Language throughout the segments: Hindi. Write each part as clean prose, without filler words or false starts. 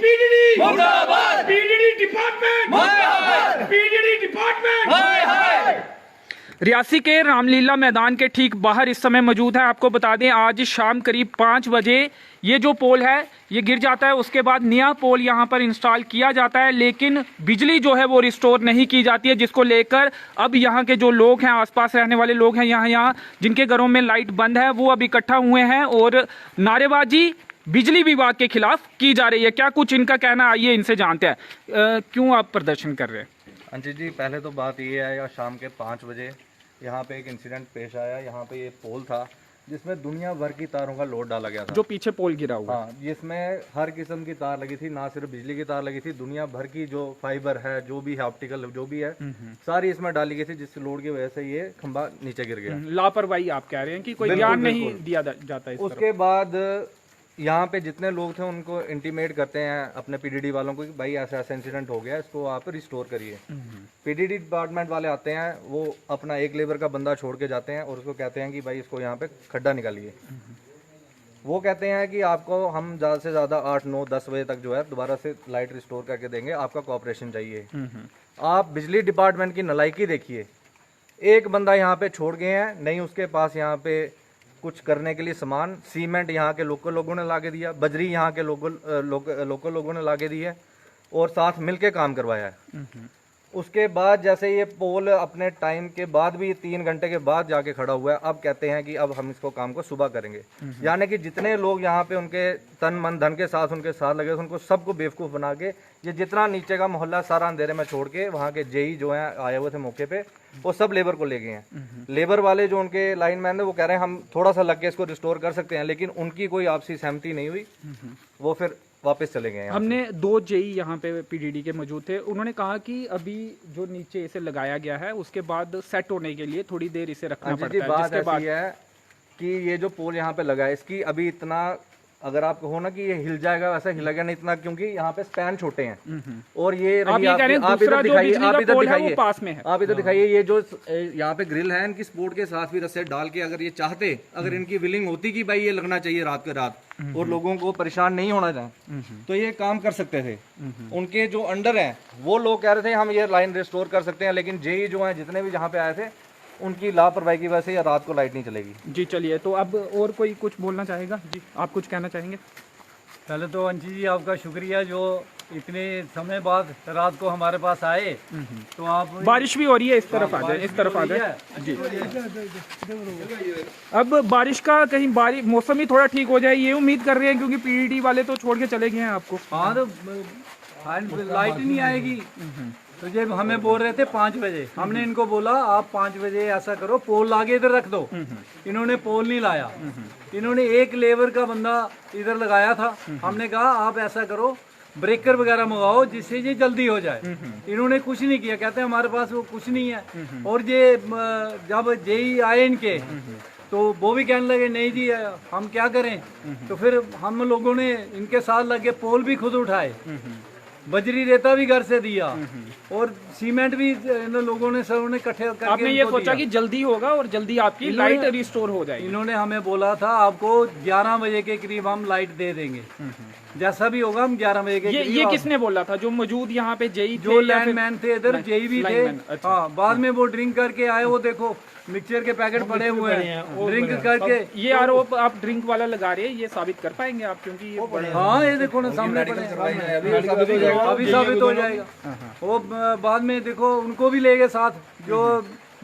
पीडीडी मुर्दाबाद, पीडीडी डिपार्टमेंट मुर्दाबाद, पीडीडी डिपार्टमेंट। हाय हाय। रियासी के रामलीला मैदान के ठीक बाहर इस समय मौजूद है। आपको बता दें आज शाम करीब 5 बजे ये जो पोल है ये गिर जाता है, उसके बाद नया पोल यहाँ पर इंस्टॉल किया जाता है, लेकिन बिजली जो है वो रिस्टोर नहीं की जाती है, जिसको लेकर अब यहाँ के जो लोग हैं, आसपास रहने वाले लोग हैं, यहाँ जिनके घरों में लाइट बंद है, वो अब इकट्ठा हुए हैं और नारेबाजी बिजली विभाग के खिलाफ की जा रही है। क्या कुछ इनका कहना, आइए इनसे जानते हैं। क्यों आप प्रदर्शन कर रहे हैं? अंजित जी, पहले तो बात ये है, शाम के 5 बजे यहाँ पे एक इंसिडेंट पेश आया। यहाँ पे ये पोल था जिसमें दुनिया भर की तारों का लोड डाला गया था। जो पीछे पोल गिरा हुआ, हाँ, जिसमें हर किस्म की तार लगी थी, ना सिर्फ बिजली की तार लगी थी, दुनिया भर की जो फाइबर है, जो भी है ऑप्टिकल, जो भी है, सारी इसमें डाली गई थी, जिस लोड की वजह से ये खंभा नीचे गिर गया। लापरवाही आप कह रहे हैं कि कोई ध्यान नहीं दिया जाता है। उसके बाद यहाँ पे जितने लोग थे उनको इंटीमेट करते हैं अपने पीडीडी वालों को कि भाई ऐसा ऐसा इंसिडेंट हो गया, इसको आप रिस्टोर करिए। पीडीडी डिपार्टमेंट वाले आते हैं, वो अपना एक लेबर का बंदा छोड़ के जाते हैं और उसको कहते हैं कि भाई इसको यहाँ पे खड्डा निकालिए। वो कहते हैं कि आपको हम ज़्यादा से ज़्यादा 8, 9, 10 बजे तक जो है दोबारा से लाइट रिस्टोर करके देंगे, आपका कोऑपरेशन चाहिए। आप बिजली डिपार्टमेंट की नलायकी देखिए, एक बंदा यहाँ पे छोड़ गए हैं, नहीं उसके पास यहाँ पे कुछ करने के लिए सामान, सीमेंट यहाँ के लोकल लोगों ने लाके दिया, बजरी यहाँ के लोकल लोगों ने लाके दी है और साथ मिलके काम करवाया है। उसके बाद जैसे ये पोल अपने टाइम के बाद भी 3 घंटे के बाद जाके खड़ा हुआ है, अब कहते हैं कि अब हम इसको काम को सुबह करेंगे। यानी कि जितने लोग यहाँ पे उनके तन मन धन के साथ उनके साथ लगे, उनको सबको बेवकूफ़ बना के ये जितना नीचे का मोहल्ला सारा अंधेरे में छोड़ के वहाँ के जेई जो हैं आए हुए थे मौके पे, वो सब लेबर को ले गए हैं। लेबर वाले जो उनके लाइन मैन है वो कह रहे हैं हम थोड़ा सा लग के इसको रिस्टोर कर सकते हैं, लेकिन उनकी कोई आपसी सहमति नहीं हुई, वो फिर वापस चले गए। हमने 2 जेई यहाँ पे पीडीडी के मौजूद थे, उन्होंने कहा कि अभी जो नीचे इसे लगाया गया है उसके बाद सेट होने के लिए थोड़ी देर इसे रखना पड़ता है। बात ऐसी है कि ये जो पोल यहाँ पे लगा है, इसकी अभी इतना अगर आपको हो ना कि ये हिल जाएगा, वैसा हिलेगा नहीं इतना, क्योंकि यहाँ पे स्पैन छोटे हैं। और ये आप इधर दिखाइए, आप इधर दिखाइए, पास में है, आप इधर दिखाइए, ये जो यहाँ पे ग्रिल है इनकी सपोर्ट के साथ भी रस्से डाल के अगर ये चाहते, अगर इनकी विलिंग होती कि भाई ये लगना चाहिए रात के रात और लोगों को परेशान नहीं होना चाहिए, तो ये काम कर सकते थे। उनके जो अंडर हैं वो लोग कह रहे थे हम ये लाइन रिस्टोर कर सकते हैं, लेकिन जेई जो है जितने भी जहाँ पे आए थे उनकी लापरवाही की वजह से या रात को लाइट नहीं चलेगी। जी चलिए, तो अब और कोई कुछ बोलना चाहेगा? जी आप कुछ कहना चाहेंगे? पहले तो अंशी जी आपका शुक्रिया जो इतने समय बाद रात को हमारे पास आए। तो आप बारिश भी हो रही है, इस तरफ आ जाए, इस तरफ आ जाए जी। अब बारिश का कहीं बारिश मौसम ही थोड़ा ठीक हो जाए ये उम्मीद कर रहे हैं, क्योंकि पीडीडी वाले तो छोड़ के चले गए हैं आपको। हाँ, तो लाइट ही नहीं आएगी। तो ये हमें बोल रहे थे 5 बजे, हमने इनको बोला आप 5 बजे ऐसा करो पोल लाके इधर रख दो। इन्होंने पोल नहीं लाया, इन्होंने एक लेबर का बंदा इधर लगाया था। हमने कहा आप ऐसा करो ब्रेकर वगैरह मंगाओ जिससे ये जल्दी हो जाए। इन्होंने कुछ नहीं किया, कहते हैं हमारे पास वो कुछ नहीं है। और ये जब जेई आए इनके तो वो भी कहने लगे नहीं जी हम क्या करें। तो फिर हम लोगों ने इनके साथ लगे पोल भी खुद उठाए, बजरी रेता भी घर से दिया और सीमेंट भी इन लोगों ने सब ने इकट्ठे करके आपने ये सोचा कि जल्दी होगा और जल्दी आपकी लाइट रिस्टोर हो जाएगी। इन्होंने हमें बोला था आपको 11 बजे के करीब हम लाइट दे देंगे, जैसा भी होगा हम 11 बजे के ये किसने बोला था? जो मौजूद यहाँ पे जेई जो लैंडमैन थे इधर, जेई भी थे। अच्छा। हाँ, बाद में वो ड्रिंक करके आए, वो देखो मिक्सचर के पैकेट पड़े हुए हैं ड्रिंक करके। ये आरोप आप ड्रिंक वाला लगा रहे हैं, ये साबित कर पाएंगे आप? क्योंकि ये हाँ ये देखो ना सामने पड़े, अभी साबित हो जाएगा। वो बाद में देखो उनको भी ले गए साथ जो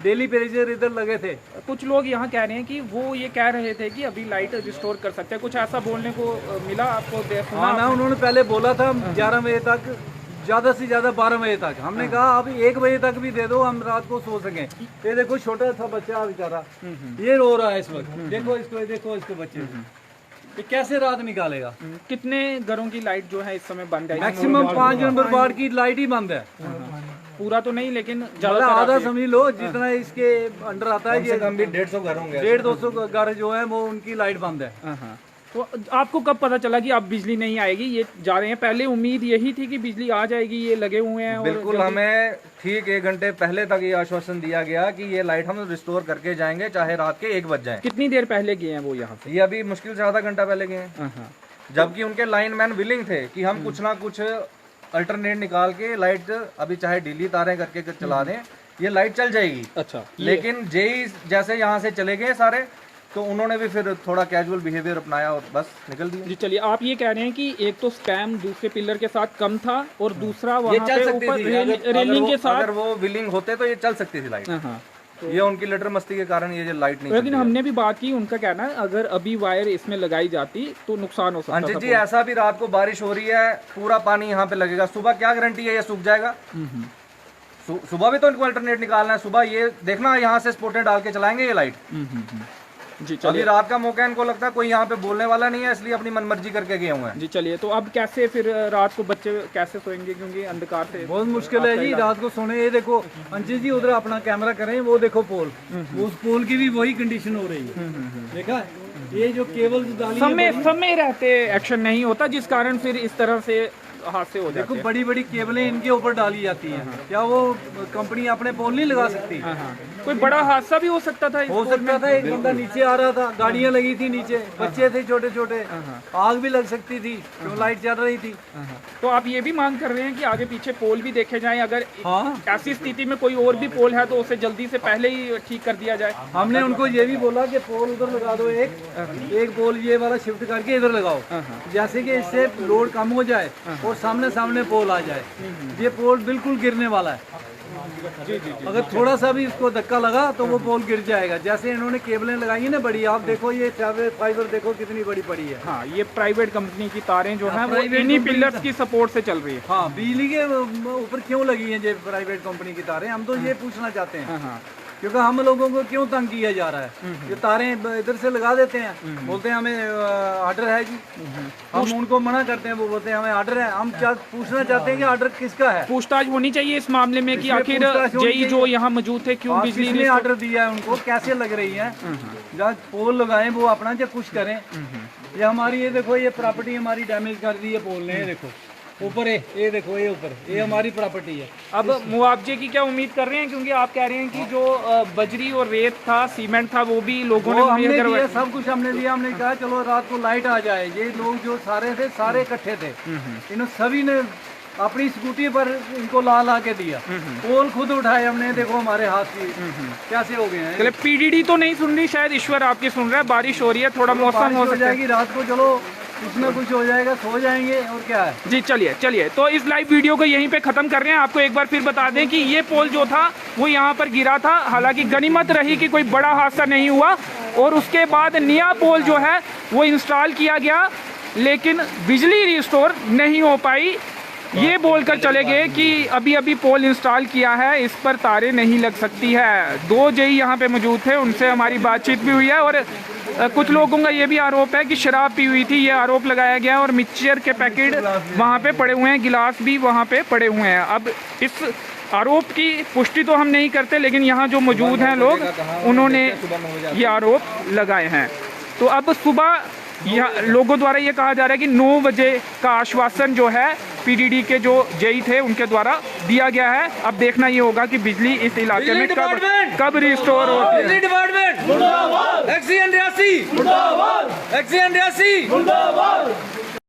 डेली पेरिजर इधर लगे थे। कुछ लोग यहाँ कह रहे हैं कि वो ये कह रहे थे कि अभी लाइट रिस्टोर कर सकते हैं, कुछ ऐसा बोलने को मिला आपको? हाँ ना, उन्होंने पहले बोला था 11 बजे तक, ज़्यादा से ज़्यादा 12 बजे तक। हमने कहा अभी 1 बजे तक भी दे दो, हम रात को सो सकें। ये देखो छोटा सा बच्चा बेचारा ये रो रहा है इस वक्त, देखो इसको, देखो इसके बच्चे ये कैसे रात निकालेगा। कितने घरों की लाइट जो है इस समय बंद है? मैक्सिमम 5 नंबर वार्ड की लाइट ही बंद है। पूरा तो नहीं, लेकिन आधा समझ लो जितना इसके अंडर आता है। ये 150 घर होंगे, 150 घर जो है वो उनकी लाइट बंद है। तो आपको कब पता चला कि अब बिजली नहीं आएगी? ये जा रहे हैं, पहले उम्मीद यही थी कि बिजली आ जाएगी, ये लगे हुए हैं। बिल्कुल, हमें ठीक 1 घंटे पहले तक ये आश्वासन दिया गया कि ये लाइट हम रिस्टोर करके जाएंगे चाहे रात के 1 बज जाए। कितनी देर पहले गए हैं वो यहाँ से? ये अभी मुश्किल से आधा घंटा पहले गए हैं। जबकि उनके लाइनमैन विलिंग थे कि हम कुछ ना कुछ अल्टरनेट निकाल के लाइट अभी चाहे ढीली तारें करके चला दें, ये लाइट चल जाएगी। अच्छा, लेकिन जेई जैसे यहाँ से चले गए सारे, तो उन्होंने भी फिर थोड़ा कैजुअल बिहेवियर अपनाया और बस निकल दिया। जी चलिए, आप ये कह रहे हैं कि एक तो स्पैम दूसरे पिलर के साथ कम था और दूसरा ये वहाँ चल पे सकती ऊपर थी अगर रेलिंग वो- के साथ। अगर वो विलिंग होते तो ये चल सकती थी लाइट। हाँ, ये उनकी लटर मस्ती के कारण ये लाइट नहीं लेकिन चल रही है। हमने भी बात की, उनका कहना है अगर अभी वायर इसमें लगाई जाती तो नुकसान हो सकता अंजित था। जी, ऐसा भी रात को बारिश हो रही है, पूरा पानी यहाँ पे लगेगा, सुबह क्या गारंटी है ये सूख जाएगा? सुबह भी तो इनको अल्टरनेट निकालना है। सुबह ये देखना यहाँ से स्पोर्टें डाल के चलाएंगे ये लाइट। जी अभी चलिए, रात का मौका है, इनको लगता है कोई यहाँ पे बोलने वाला नहीं है, इसलिए अपनी मनमर्जी करके गए हुए हैं। जी चलिए, तो अब कैसे फिर रात को बच्चे कैसे सोएंगे, क्योंकि अंधकार से बहुत मुश्किल है जी रात को सोने। ये देखो अंजित जी, उधर अपना कैमरा करें, वो देखो पोल, उस पोल की भी वही कंडीशन हो रही है। देखा है? ये जो केबल डाली है, समय रहते एक्शन नहीं होता, जिस कारण फिर इस तरह से हादसे हो जाते देखो हैं। बड़ी बड़ी केबलें इनके ऊपर डाली जाती हैं। क्या वो कंपनी अपने पोल नहीं लगा सकती? कोई बड़ा हादसा भी हो सकता था इस हो पोल सकता में? था, एक बंदा नीचे आ रहा था, गाड़ियां लगी थी नीचे, बच्चे थे छोटे छोटे, आग भी लग सकती थी क्यों लाइट चल रही थी। तो आप ये भी मांग कर रहे हैं कि आगे पीछे पोल भी देखे जाएं, अगर हाँ, ऐसी स्थिति में कोई और भी पोल है तो उसे जल्दी से पहले ही ठीक कर दिया जाए। हमने उनको ये भी बोला कि पोल उधर लगा दो, एक पोल ये वाला शिफ्ट करके इधर लगाओ, जैसे कि इससे लोड कम हो जाए और सामने सामने पोल आ जाए। ये पोल बिल्कुल गिरने वाला है। अगर थोड़ा सा भी इसको धक्का लगा तो वो पोल गिर जाएगा। जैसे इन्होंने केबलें लगाई है ना बड़ी, आप देखो ये फाइबर देखो कितनी बड़ी पड़ी है। हाँ, ये प्राइवेट कंपनी की तारें जो हैं वो प्राइवेट इन्हीं कंपनी पिलर्स का- की सपोर्ट से चल रही है। हाँ, बिजली के ऊपर क्यों लगी है ये प्राइवेट कंपनी की तारें, हम तो ये पूछना चाहते हैं। हाँ, क्योंकि हम लोगों को क्यों तंग किया जा रहा है? ये तारें इधर से लगा देते हैं, बोलते हैं हमें ऑर्डर है जी, हम उनको मना करते हैं, वो बोलते हैं हमें ऑर्डर है। हम क्या पूछना चाहते हैं कि ऑर्डर किसका है? पूछताछ होनी चाहिए इस मामले में कि इसमें आखिर पूछताछ होनी जेई जो चाहिए। यहाँ मौजूद थे क्यों आप बिजली किसने रिस्टोर- ऑर्डर दिया है उनको, कैसे लग रही है? जहाँ पोल लगाएं वो अपना जो कुछ करें। ये हमारी, ये देखो ये प्रॉपर्टी हमारी डैमेज कर दी है पोल ने। ये देखो ऊपर है, ये देखो ये ऊपर, ये हमारी प्रॉपर्टी है। अब मुआवजे की क्या उम्मीद कर रहे हैं, क्योंकि आप कह रहे हैं कि जो बजरी और रेत था, सीमेंट था, वो भी लोगों ने वो मुहैया हमने करवाया। दिया, सब कुछ हमने दिया। हमने कहा चलो रात को लाइट आ जाए। ये लोग जो सारे थे सारे इकट्ठे थे, इन सभी ने अपनी स्कूटी पर इनको ला के दिया। पोल खुद उठाए हमने, देखो हमारे हाथ की कैसे हो गए हैं। चले, पीडीडी तो नहीं सुन रही, शायद ईश्वर आपकी सुन रहा है। बारिश हो रही है, थोड़ा मौसम बारिश हो सकता है। जाएगी रात को, चलो कुछ ना कुछ हो जाएगा, सो जाएंगे और क्या है। जी चलिए, तो इस लाइव वीडियो को यहीं पे खत्म कर रहे हैं। आपको एक बार फिर बता दें कि ये पोल जो था वो यहाँ पर गिरा था, हालांकि गनीमत रही कि कोई बड़ा हादसा नहीं हुआ, और उसके बाद नया पोल जो है वो इंस्टॉल किया गया, लेकिन बिजली रिस्टोर नहीं हो पाई। ये बोलकर चले गए कि अभी पोल इंस्टॉल किया है, इस पर तारें नहीं लग सकती है। 2 जेई यहाँ पे मौजूद थे, उनसे हमारी बातचीत भी हुई है, और कुछ लोगों का ये भी आरोप है कि शराब पी हुई थी, ये आरोप लगाया गया है, और मिक्सचर के पैकेट वहाँ पे पड़े हुए हैं, गिलास भी वहाँ पे पड़े हुए हैं। अब इस आरोप की पुष्टि तो हम नहीं करते, लेकिन यहाँ जो मौजूद हैं लोग, उन्होंने ये आरोप लगाए हैं। तो अब सुबह यहाँ लोगों द्वारा ये कहा जा रहा है कि 9 बजे का आश्वासन जो है पीडीडी के जो जेई थे उनके द्वारा दिया गया है। अब देखना ये होगा कि बिजली इस इलाके में कब रिस्टोर होती है। बिजली डिपार्टमेंट मुर्दाबाद, एक्सीएन रियासी मुर्दाबाद, एक्सीएन रियासी मुर्दाबाद।